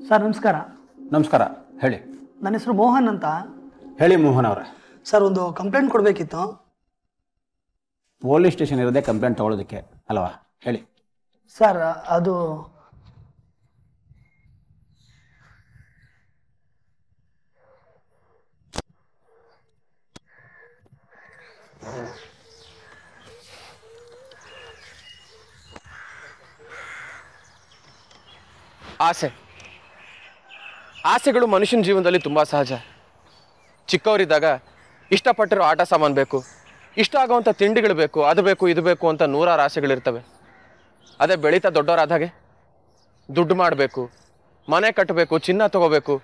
Sir ನಮಸ್ಕಾರ. ನಮಸ್ಕಾರ, ಹೇಳಿ. ನನ್ನ ಹೆಸರು ಮೋಹನ್ ಅಂತ. ಹೇಳಿ ಮೋಹನ್ ಅವರೇ. ಸರ್ ಒಂದು ಕಂಪ್ಲೇಂಟ್ ಕೊಡಬೇಕಿತ್ತು. ಪೊಲೀಸ್ ಸ್ಟೇಷನ್ ಇರೋದೇ ಕಂಪ್ಲೇಂಟ್ ತೊಗೊಳೋದಕ್ಕೆ ಅಲ್ವಾ? ಹೇಳಿ. ಸರ್ ಅದು ಆಸೆಗಳು ಮನುಷ್ಯನ ಜೀವನದಲ್ಲಿ ತುಂಬ ಸಹಜ. ಚಿಕ್ಕವರಿದ್ದಾಗ ಇಷ್ಟಪಟ್ಟಿರೋ ಆಟ ಸಾಮಾನು ಬೇಕು, ಇಷ್ಟ ಆಗೋವಂಥ ತಿಂಡಿಗಳು ಬೇಕು, ಅದು ಬೇಕು ಇದು ಬೇಕು ಅಂತ ನೂರಾರು ಆಸೆಗಳಿರ್ತವೆ. ಅದೇ ಬೆಳೀತಾ ದೊಡ್ಡವರಾದಾಗೆ ದುಡ್ಡು ಮಾಡಬೇಕು, ಮನೆ ಕಟ್ಟಬೇಕು, ಚಿನ್ನ ತಗೋಬೇಕು,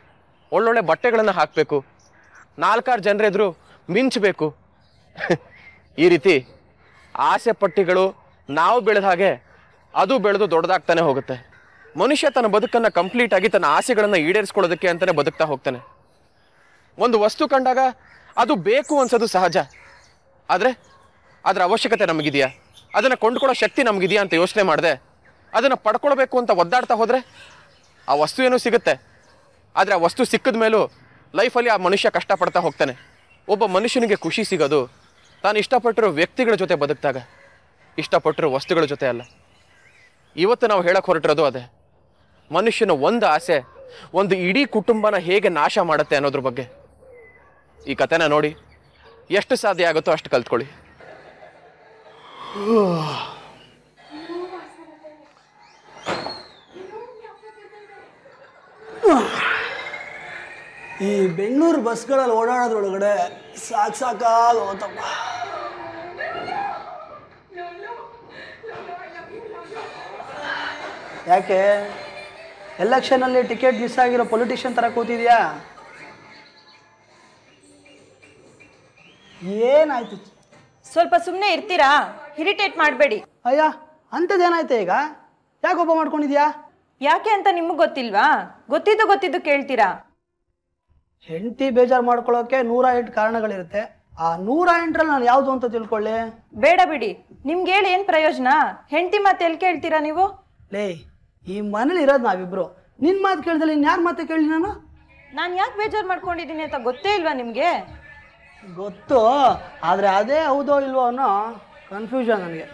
ಒಳ್ಳೊಳ್ಳೆ ಬಟ್ಟೆಗಳನ್ನು ಹಾಕಬೇಕು, ನಾಲ್ಕಾರು ಜನರೆದುರು ಮಿಂಚಬೇಕು. ಈ ರೀತಿ ಆಸೆ ಪಟ್ಟಿಗಳು ನಾವು ಬೆಳೆದ ಹಾಗೆ ಅದು ಬೆಳೆದು ದೊಡ್ಡದಾಗ್ತಾನೆ ಹೋಗುತ್ತೆ. ಮನುಷ್ಯ ತನ್ನ ಬದುಕನ್ನು ಕಂಪ್ಲೀಟಾಗಿ ತನ್ನ ಆಸೆಗಳನ್ನು ಈಡೇರಿಸ್ಕೊಳ್ಳೋದಕ್ಕೆ ಅಂತಲೇ ಬದುಕ್ತಾ ಹೋಗ್ತಾನೆ. ಒಂದು ವಸ್ತು ಕಂಡಾಗ ಅದು ಬೇಕು ಅನ್ಸೋದು ಸಹಜ. ಆದರೆ ಅದರ ಅವಶ್ಯಕತೆ ನಮಗಿದೆಯಾ, ಅದನ್ನು ಕೊಂಡ್ಕೊಳ್ಳೋ ಶಕ್ತಿ ನಮಗಿದೆಯಾ ಅಂತ ಯೋಚನೆ ಮಾಡಿದೆ ಅದನ್ನು ಪಡ್ಕೊಳ್ಬೇಕು ಅಂತ ಒದ್ದಾಡ್ತಾ ಹೋದರೆ ಆ ವಸ್ತು ಏನೂ ಸಿಗುತ್ತೆ. ಆದರೆ ಆ ವಸ್ತು ಸಿಕ್ಕಿದ ಮೇಲೂ ಲೈಫಲ್ಲಿ ಆ ಮನುಷ್ಯ ಕಷ್ಟಪಡ್ತಾ ಹೋಗ್ತಾನೆ. ಒಬ್ಬ ಮನುಷ್ಯನಿಗೆ ಖುಷಿ ಸಿಗೋದು ತಾನು ಇಷ್ಟಪಟ್ಟಿರೋ ವ್ಯಕ್ತಿಗಳ ಜೊತೆ ಬದುಕಿದಾಗ, ಇಷ್ಟಪಟ್ಟಿರೋ ವಸ್ತುಗಳ ಜೊತೆ ಅಲ್ಲ. ಇವತ್ತು ನಾವು ಹೇಳಕ್ಕೆ ಹೊರಟಿರೋದು ಅದೇ. ಮನುಷ್ಯನ ಒಂದು ಆಸೆ ಒಂದು ಇಡೀ ಕುಟುಂಬನ ಹೇಗೆ ನಾಶ ಮಾಡುತ್ತೆ ಅನ್ನೋದ್ರ ಬಗ್ಗೆ. ಈ ಕಥೆನ ನೋಡಿ ಎಷ್ಟು ಸಾಧ್ಯ ಆಗುತ್ತೋ ಅಷ್ಟು ಕಲ್ತ್ಕೊಳ್ಳಿ. ಈ ಬೆಂಗಳೂರು ಬಸ್ಗಳಲ್ಲಿ ಓಡಾಡೋದ್ರೊಳಗಡೆ ಸಾಕಾಗೋತಪ್ಪ. ಯಾಕೆ ಎಲೆಕ್ಷನಲ್ಲಿ ಟಿಕೆಟ್ ಮಿಸ್ ಆಗಿರೋ ಪೊಲಿಟಿಷಿಯನ್ ಥರ ಕೂತಿದ್ಯಾ? ಏನಾಯ್ತು? ಸ್ವಲ್ಪ ಸುಮ್ಮನೆ ಇರ್ತೀರಾ? ಇರಿಟೇಟ್ ಮಾಡಬೇಡಿ. ಅಯ್ಯ, ಅಂಥದ್ದೇನಾಯ್ತು ಈಗ? ಯಾಕೆ ಒಬ್ಬ ಮಾಡ್ಕೊಂಡಿದ್ಯಾ? ಯಾಕೆ ಅಂತ ನಿಮಗೆ ಗೊತ್ತಿಲ್ವಾ? ಗೊತ್ತಿದ್ದು ಕೇಳ್ತೀರಾ? ಹೆಂಡತಿ ಬೇಜಾರು ಮಾಡ್ಕೊಳ್ಳೋಕೆ 108 ಕಾರಣಗಳಿರುತ್ತೆ. ಆ 108ರಲ್ಲಿ ನಾನು ಯಾವುದು ಅಂತ ತಿಳ್ಕೊಳ್ಳಿ? ಬೇಡ ಬಿಡಿ, ನಿಮ್ಗೆ ಹೇಳಿ ಏನು ಪ್ರಯೋಜನ? ಹೆಂಡತಿ ಮಾತು ಎಲ್ಲಿ ಕೇಳ್ತೀರಾ ನೀವು? ಲೇ, ಈ ಮನೇಲಿ ಇರೋದು ನಾವಿಬ್ರು. ನಿನ್ನ ಮಾತು ಕೇಳ್ದಲ್ಲಿ ಇನ್ಯಾರ ಮಾತು ಕೇಳಿ ನಾನು ಯಾಕೆ ಬೇಜಾರು ಮಾಡ್ಕೊಂಡಿದ್ದೀನಿ ಅಂತ ಗೊತ್ತೇ ಇಲ್ವಾ ನಿಮಗೆ? ಗೊತ್ತು, ಆದರೆ ಅದೇ ಹೌದೋ ಇಲ್ವೋ ಅನ್ನೋ ಕನ್ಫ್ಯೂಷನ್ ನನಗೆ.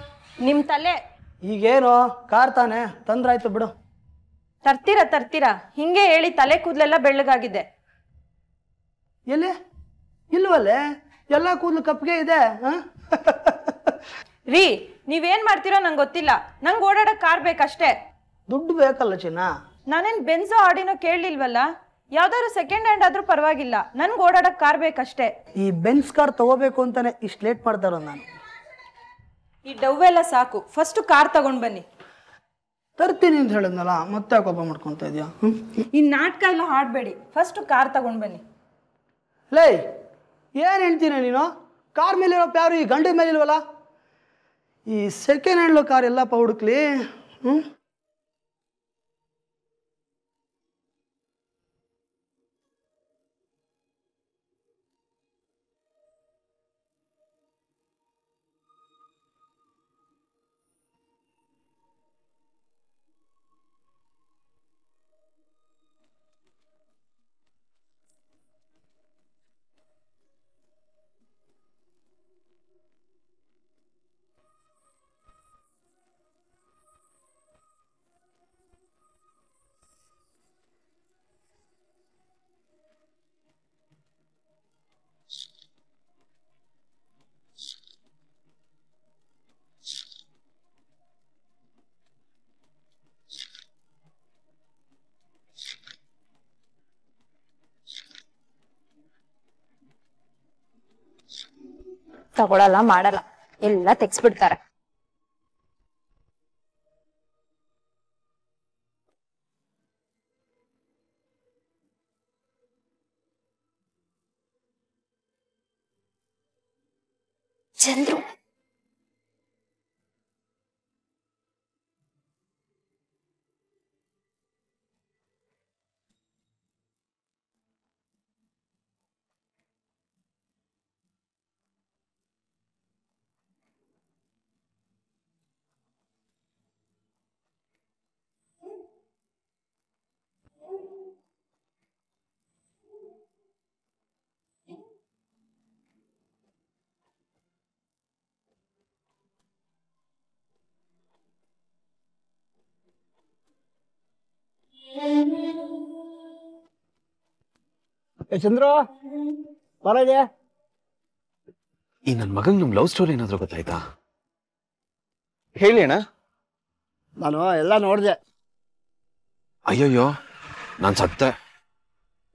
ನಿಮ್ಮ ತಲೆ. ಈಗೇನು ಕಾರ್ ತಾನೆ ತಂದ್ರಾಯ್ತು ಬಿಡು. ತರ್ತೀರಾ ಹಿಂಗೆ ಹೇಳಿ ತಲೆ ಕೂದಲೆಲ್ಲ ಬೆಳ್ಳಗಾಗಿದೆ. ಎಲ್ಲಿ? ಇಲ್ವಲ್ಲೇ, ಎಲ್ಲ ಕೂದಲು ಕಪ್ಪಿಗೆ ಇದೆ. ರೀ, ನೀವೇನ್ ಮಾಡ್ತೀರೋ ನಂಗೆ ಗೊತ್ತಿಲ್ಲ. ನಂಗೆ ಓಡಾಡಕ್ ಕಾರ್ ಬೇಕಷ್ಟೇ. ದುಡ್ಡು ಬೇಕಲ್ಲ ಚಿನ್ನ? ನಾನೇನು ಬೆನ್ಸೋ ಆಡಿನೋ ಕೇಳಲಿಲ್ವಲ್ಲ. ಯಾವ್ದಾದ್ರು ಸೆಕೆಂಡ್ ಹ್ಯಾಂಡ್ ಆದ್ರೂ ಪರವಾಗಿಲ್ಲ, ನನ್ಗೆ ಓಡಾಡಕ್ ಕಾರ್ ಬೇಕಷ್ಟೇ. ಈ ಬೆನ್ಸ್ ಕಾರ್ ತಗೋಬೇಕು ಅಂತಾನೆ ಇಷ್ಟು ಲೇಟ್ ಮಾಡ್ತಾರೋ ನಾನು? ಈ ಡವ್ವೆಲ್ಲ ಸಾಕು, ಫಸ್ಟ್ ಕಾರ್ ತಗೊಂಡ್ ಬನ್ನಿ. ತರ್ತೀನಿ ಅಂತ ಹೇಳಿದ್ನಲ್ಲ, ಮತ್ತೆ ಕೋಪ ಮಾಡ್ಕೊತಾ ಇದೆಯಾ? ಈ ನಾಟಕ ಎಲ್ಲ ಹಾಡಬೇಡಿ, ಫಸ್ಟ್ ಕಾರ್ ತಗೊಂಡ್ ಬನ್ನಿ. ಲೇ, ಏನು ಹೇಳ್ತೀನಿ ನೀನು? ಕಾರ್ ಮೇಲಿರೋ ಪ್ಯಾರು ಈ ಗಂಡದ ಮೇಲೆ ಇಲ್ವಲ್ಲ? ಈ ಸೆಕೆಂಡ್ ಹ್ಯಾಂಡ್ಲು ಕಾರ್ ಎಲ್ಲಪ್ಪ ಹುಡುಕ್ಲಿ? ತಗೊಳಲ್ಲ, ಮಾಡಲ್ಲ, ಎಲ್ಲ ತೆಗ್ಸ್ಬಿಡ್ತಾರೆ. ಚಂದ್ರು, ಚಂದ್ರು ಬರಲಿ. ಈ ನನ್ನ ಮಗಂಗೆ ನಮ್ಮ ಲವ್ ಸ್ಟೋರಿ ಏನಾದರೂ ಗೊತ್ತಾಯ್ತಾ? ಹೇಳಿ ಅಣ್ಣ. ನಾನು ಎಲ್ಲ ನೋಡಿದೆ. ಅಯ್ಯಯ್ಯೋ, ನಾನು ಸತ್ತೆ.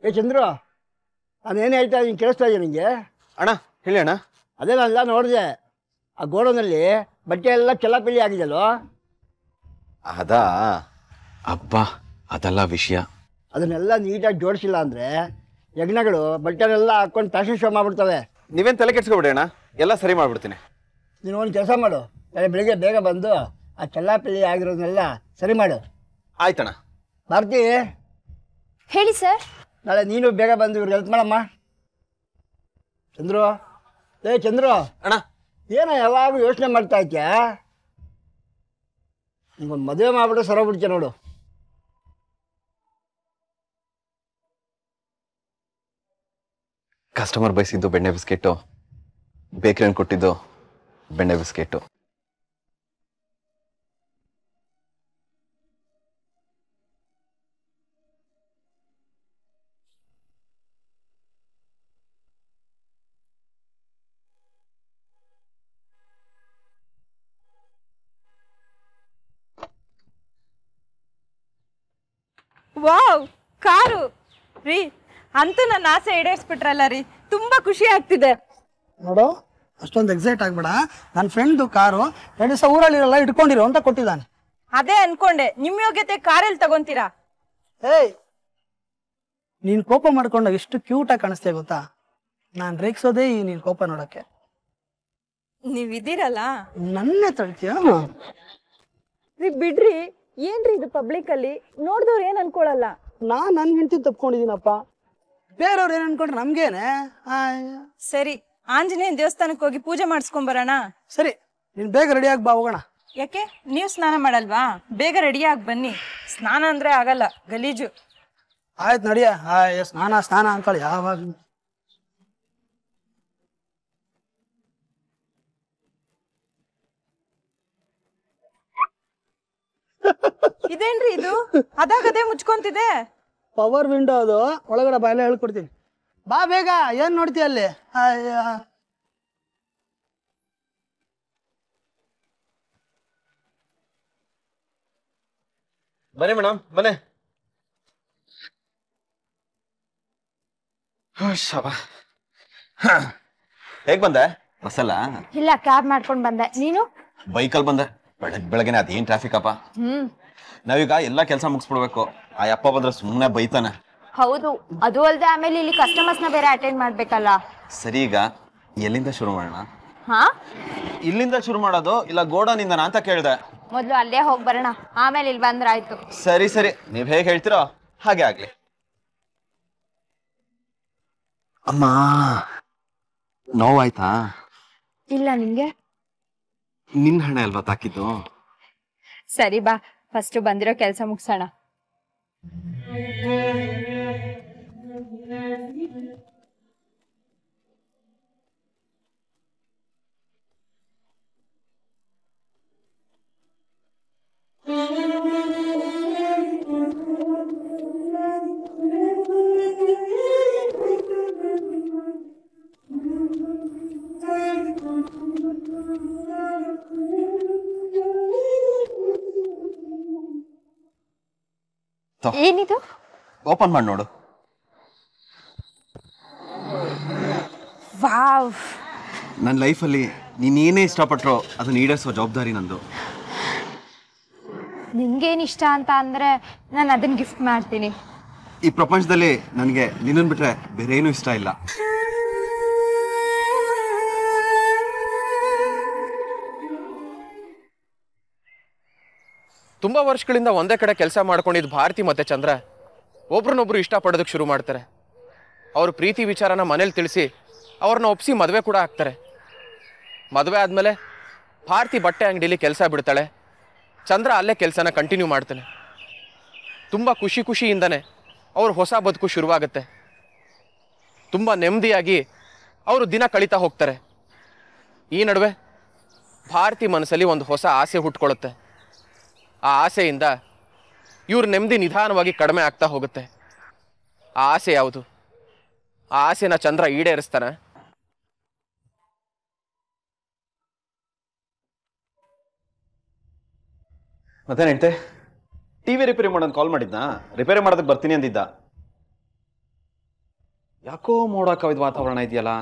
ಚಂದ್ರು, ನಾನೇನು ಹೇಳ್ತಾ ಇದ್ದೀನಿ ಕೇಳಿಸ್ತಾ ಇದೆಯಾ ನಿಂಗೆ? ಅಣ್ಣ ಹೇಳಿ ಅಣ್ಣ. ಅದೇ ನಾನೆಲ್ಲ ನೋಡಿದೆ. ಆ ಗೋಡೌನಲ್ಲಿ ಬಟ್ಟೆ ಎಲ್ಲ ಚೆಲ್ಲಾಪಿಲ್ಲಿ ಆಗಿದೆಯಲ್ಲೋ. ಅದಾ? ಅಬ್ಬಾ, ಅದೆಲ್ಲ ವಿಷಯ. ಅದನ್ನೆಲ್ಲ ನೀಟಾಗಿ ಜೋಡಿಸಿಲ್ಲ ಅಂದರೆ ಯಜ್ಞಗಳು ಬಟ್ಟೆನೆಲ್ಲ ಹಾಕ್ಕೊಂಡು ಫ್ಯಾಷನ್ ಶೋ ಮಾಡ್ಬಿಡ್ತವೆ. ನೀವೇನು ತಲೆ ಕೆಡ್ಸ್ಕೊಬಿಡಿ ಅಣ್ಣ, ಎಲ್ಲ ಸರಿ ಮಾಡ್ಬಿಡ್ತೀನಿ. ನೀನು ಒಂದು ಕೆಲಸ ಮಾಡು, ನಾಳೆ ಬೆಳಿಗ್ಗೆ ಬೇಗ ಬಂದು ಆ ಚೆಲ್ಲಾಪಿಲ್ಲಿ ಆಗಿರೋದನ್ನೆಲ್ಲ ಸರಿ ಮಾಡು. ಆಯ್ತಣ್ಣ. ಭಾರತಿ, ಹೇಳಿ ಸರ್. ನಾಳೆ ನೀನು ಬೇಗ ಬಂದು ಇವ್ರಿಗೆ ಹೆಲ್ಪ್ ಮಾಡಮ್ಮ. ಚಂದ್ರು, ಚಂದ್ರು ಅಣ್ಣ, ಏನೋ ಯಾವಾಗ ಯೋಚನೆ ಮಾಡ್ತಾ ಇದ್ಯಾ? ನಿಂಗೊಂದು ಮದುವೆ ಮಾಡ್ಬಿಟ್ಟು ಸರೋಗ್ಬಿಡ್ತೀಯ ನೋಡು. ಕಸ್ಟಮರ್ ಬಯಸಿದ್ದು ಬೆಣ್ಣೆ ಬಿಸ್ಕೆಟು, ಬೇಕ್ರಿಯನ್ನು ಕೊಟ್ಟಿದ್ದು ಬೆಣ್ಣೆ ಬಿಸ್ಕೆಟು. ವಾವ್, ಕಾರು ರೀ, ಅಂತೂ ನನ್ನ ಆಸೆ ಈಡೇರಿಸ್ಬಿಟ್ರಲ್ಲ ರೀ, ತುಂಬಾ ಖುಷಿ ಆಗ್ತಿದೆ. ನೋಡು, ಅಷ್ಟೊಂದು ಎಕ್ಸೈಟ್ ಆಗ್ಬೇಡ. ನನ್ನ ಫ್ರೆಂಡ್ದು ಕಾರು 2 ದಿವಸ ಊರಲ್ಲಿರಲ್ಲ, ಇಟ್ಕೊಂಡಿರೋ ಅಂತ ಕೊಟ್ಟಿದ್ದಾನೆ. ಅದೇ ಅನ್ಕೊಂಡೆ, ನಿಮ್ಮ ಯೋಗ್ಯತೆ ಕಾರಲ್ಲಿ ತಗೊಂತೀರಾ? ಏಯ್, ನೀನು ಕೋಪ ಮಾಡ್ಕೊಂಡಾಗ ಎಷ್ಟು ಕ್ಯೂಟಾಗಿ ಕಾಣಿಸ್ತೀಯ ಗೊತ್ತಾ? ನಾನು ರೇಗಿಸೋದೇ ಈ ನೀನು ಕೋಪ ನೋಡೋಕ್ಕೆ. ನೀವಿದ್ದೀರಲ್ಲ. ನನ್ನೇ ತಳ್ತೀಯ? ರೀ ಬಿಡ್ರಿ, ಏನ್ರಿ ಇದು ಪಬ್ಲಿಕ್ ಅಲ್ಲಿ ನೋಡಿದವ್ರು ಏನ್ ಅನ್ಕೊಳಲ್ಲ. ನನ್ನ ಹೆಂಡತಿ ತಪ್ಕೊಂಡಿದ್ದೀನಪ್ಪ, ಬೇರೆಯವ್ರು ಏನು ಅನ್ಕೊಂಡ್ರೆ ನಮ್ಗೇನೆ. ಸರಿ, ಆಂಜನೇಯನ ದೇವಸ್ಥಾನಕ್ಕೆ ಹೋಗಿ ಪೂಜೆ ಮಾಡಿಸ್ಕೊಂಡ್ ಬರೋಣ. ಸರಿ, ನೀನು ಬೇಗ ರೆಡಿಯಾಗಿ ಬಾ, ಹೋಗೋಣ. ಯಾಕೆ, ನೀವು ಸ್ನಾನ ಮಾಡಲ್ವಾ? ಬೇಗ ರೆಡಿಯಾಗಿ ಬನ್ನಿ. ಸ್ನಾನ ಅಂದ್ರೆ ಆಗಲ್ಲ, ಗಲೀಜು. ಆಯ್ತು ನಡಿಯ. ಸ್ನಾನ ಸ್ನಾನ ಅಂತೇಳಿ ಯಾವಾಗ ಇದೇನ್ರಿ ಇದು, ಅದಾಗದೇ ಮುಚ್ಕೊಂತಿದೆ. ಪವರ್ ವಿಂಡೋ ಅದು, ಒಳಗಡೆ ಬಾ, ಎಲ್ಲ ಹೇಳ್ಕೊಡ್ತೀನಿ. ಬಾ ಬೇಗ. ಏನ್ ನೋಡ್ತೀಯ ಅಲ್ಲಿ? ಬನ್ನಿ ಮೇಡಮ್, ಬನ್ನಿ. ಹೇಗ್ ಬಂದೆ? ಬಸ್ಸಲ್ಲ? ಇಲ್ಲ, ಕ್ಯಾಬ್ ಮಾಡ್ಕೊಂಡ್ ಬಂದೆ. ನೀನು? ಬೈಕಲ್ಲಿ ಬಂದೆ. ಬೆಳಗ್ಗೆನೆ ಅದೇನ್ ಟ್ರಾಫಿಕ್ ಅಪ್ಪ. ನಾವೀಗ ಎಲ್ಲ ಕೆಲಸ ಮುಗಿಸ್ಬಿಡ್ಬೇಕು. ಆ ಅಪ್ಪ ಬಂದ್ರೆ ಸುಮ್ಮನೆ ಬೈತಾನೆ. ಹೌದು, ಅದು ಅಲ್ದೆ ಆಮೇಲೆ ಇಲ್ಲಿ ಕಸ್ಟಮರ್ಸ್ ನ ಬೇರೆ ಅಟೆಂಡ್ ಮಾಡ್ಬೇಕಲ್ಲ. ಸರಿ, ಈಗ ಎಲ್ಲಿಂದ ಶುರು ಮಾಡೋಣ? ಹಾ, ಇಲ್ಲಿಂದ ಶುರು ಮಾಡೋದು ಇಲ್ಲ ಗೋಡನಿಂದ ಅಂತ ಕೇಳ್ದೆ. ಮೊದ್ಲು ಅಲ್ಲೇ ಹೋಗಿ ಬರೋಣ, ಆಮೇಲೆ ಇಲ್ಲಿ ಬಂದ್ರ ಆಯ್ತು. ಸರಿ ಸರಿ, ನೀವ್ ಹೇಗೆ ಹೇಳ್ತೀರೋ ಹಾಗೆ ಆಗ್ಲಿ. ಅಮ್ಮ, ನೋವಾಯ್ತಾ? ಇಲ್ಲ, ನಿಂಗೆ? ನಿನ್ ಹಣೆ ಅಲ್ವಾ ತಾಕಿದ್ದು? ಸರಿ ಬಾ, ಫಸ್ಟ್ ಬಂದಿರೋ ಕೆಲಸ ಮುಗಿಸೋಣ. ಏನಿದು? ಓಪನ್ ಮಾಡಿ ನೋಡು. ವಾವ್, ನನ್ನ ಲೈಫಲ್ಲಿ ನೀನೇನೇ ಇಷ್ಟಪಟ್ರೋ ಅದನ್ನ ಈಡೇರಿಸೋ ಜವಾಬ್ದಾರಿ ನಂದು. ನಿಂಗೇನ್ ಇಷ್ಟ ಅಂತ ಅಂದ್ರೆ ನಾನು ಅದನ್ನ ಗಿಫ್ಟ್ ಮಾಡ್ತೀನಿ. ಈ ಪ್ರಪಂಚದಲ್ಲಿ ನನಗೆ ನಿನ್ನನ್ ಬಿಟ್ರೆ ಬೇರೆ ಏನೂ ಇಷ್ಟ ಇಲ್ಲ. ತುಂಬಾ ವರ್ಷಗಳಿಂದ ಒಂದೇ ಕಡೆ ಕೆಲಸ ಮಾಡ್ಕೊಂಡಿದ್ದು ಭಾರತಿ ಮತ್ತೆ ಚಂದ್ರ ಒಬ್ರನ್ನೊಬ್ರು ಇಷ್ಟಪಡೋದಕ್ಕೆ ಶುರು ಮಾಡ್ತಾರೆ. ಅವ್ರ ಪ್ರೀತಿ ವಿಚಾರನ ಮನೇಲಿ ತಿಳಿಸಿ ಅವ್ರನ್ನ ಒಪ್ಪಿಸಿ ಮದುವೆ ಕೂಡ ಆಗ್ತಾರೆ. ಮದುವೆ ಆದಮೇಲೆ ಭಾರತಿ ಬಟ್ಟೆ ಅಂಗಡಿಲಿ ಕೆಲಸ ಬಿಡ್ತಾಳೆ, ಚಂದ್ರ ಅಲ್ಲೇ ಕೆಲಸನ ಕಂಟಿನ್ಯೂ ಮಾಡ್ತಾನೆ. ತುಂಬ ಖುಷಿಯಿಂದನೇ ಅವ್ರ ಹೊಸ ಬದುಕು ಶುರುವಾಗುತ್ತೆ. ತುಂಬ ನೆಮ್ಮದಿಯಾಗಿ ಅವರು ದಿನ ಕಳೀತಾ ಹೋಗ್ತಾರೆ. ಈ ನಡುವೆ ಭಾರತಿ ಮನಸ್ಸಲ್ಲಿ ಒಂದು ಹೊಸ ಆಸೆ ಹುಟ್ಕೊಳ್ಳುತ್ತೆ. ಆ ಆಸೆಯಿಂದ ಇವ್ರ ನೆಮ್ಮದಿ ನಿಧಾನವಾಗಿ ಕಡಿಮೆ ಆಗ್ತಾ ಹೋಗುತ್ತೆ. ಆ ಆಸೆ ಯಾವುದು? ಆ ಆಸೆನ ಚಂದ್ರ ಈಡೇರಿಸ್ತಾನೆ? ಮತ್ತೆ ನೆಂಟೆ ಟಿವಿ ರಿಪೇರಿ ಮಾಡೋದು ಕಾಲ್ ಮಾಡಿದ್ನಾ? ರಿಪೇರಿ ಮಾಡೋದಕ್ಕೆ ಬರ್ತೀನಿ ಅಂದಿದ್ದ. ಯಾಕೋ ಮೋಡ ಕವಿದ ವಾತಾವರಣ ಇದೆಯಲ್ಲ.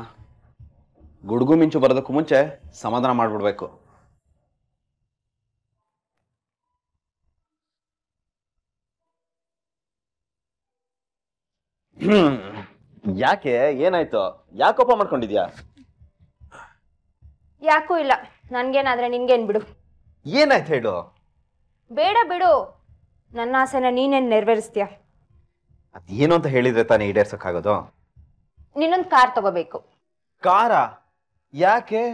ಗುಡುಗು ಮಿಂಚು ಬರೋದಕ್ಕೂ ಮುಂಚೆ ಸಮಾಧಾನ ಮಾಡ್ಬಿಡ್ಬೇಕು. ಯಾಕೆ, ಏನಾಯ್ತು? ಯಾಕೋಪ ಮಾಡ್ಕೊಂಡಿದ್ಯಾ? ಯಾಕೂ ಇಲ್ಲ, ನನ್ಗೇನಾದ್ರೆ ನಿನ್ಗೇನ್ ಬಿಡು. ಏನಾಯ್ತು ಹೇಳು. ಬೇಡ ಬಿಡು, ನನ್ನ ಆಸೆನ ನೀನೇನ್ ನೆರವೇರಿಸ್ತೀಯ? ಅದೇನು ಅಂತ ಹೇಳಿದ್ರೆ ತಾನೇ ಈಡೇರ್ಸಕ್ಕಾಗೋದು? ನೀನೊಂದು ಕಾರ್ ತಗೋಬೇಕು. ಕಾರ? ಯಾಕೆ?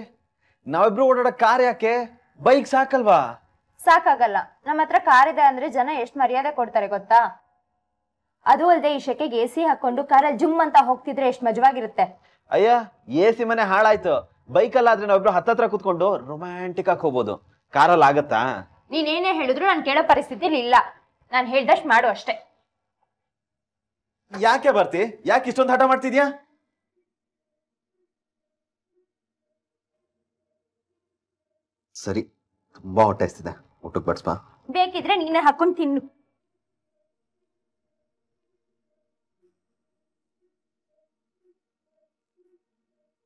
ನಾವಿಬ್ರು ಓಡಾಡೋ ಕಾರ್ ಯಾಕೆ? ಬೈಕ್ ಸಾಕಲ್ವಾ? ಸಾಕಾಗಲ್ಲ. ನಮ್ಮ ಹತ್ರ ಕಾರ್ ಇದೆ ಅಂದ್ರೆ ಜನ ಎಷ್ಟು ಮರ್ಯಾದೆ ಕೊಡ್ತಾರೆ ಗೊತ್ತಾ? ಅದು ಅಲ್ಲದೆ ಈ ಶೆಕೆಗೆ AC ಹಾಕೊಂಡು ಕಾರಲ್ಲಿ ಜುಮ್ ಅಂತ ಹೋಗ್ತಿದ್ರೆ ಎಷ್ಟು ಮಜವಾಗಿರುತ್ತೆ. ಅಯ್ಯ, AC ಮನೆ ಹಾಳಾಯ್ತು. ಬೈಕಲ್ಲಾದ್ರೆ ನಾವಿಬ್ರು ಹತ್ತತ್ರ ಕೂತ್ಕೊಂಡು ರೊಮ್ಯಾಂಟಿಕ್ ಆಗಿ ಹೋಗ್ಬೋದು. ಕಾರಲ್ಲಿ ಆಗತ್ತಾ? ನೀನೇನೇ ಹೇಳಿದ್ರು ನಾನು ಕೇಳೋ ಪರಿಸ್ಥಿತಿಲಿ ಇಲ್ಲ. ನಾನು ಹೇಳ್ದಷ್ಟು ಮಾಡು ಅಷ್ಟೇ. ಯಾಕೆ ಬರ್ತಿ? ಯಾಕೆ ಇಷ್ಟೊಂದು ಹಠ ಮಾಡ್ತಿದ್ಯಾ? ಸರಿ, ತುಂಬಾ ಹೊಟ್ಟೆ ಹಸ್ತಿದೆ, ಊಟಕ್ಕೆ ಬಡ್ಸ್ಬಾ. ಬೇಕಿದ್ರೆ ನೀನೇ ಹಾಕೊಂಡು ತಿನ್ನು.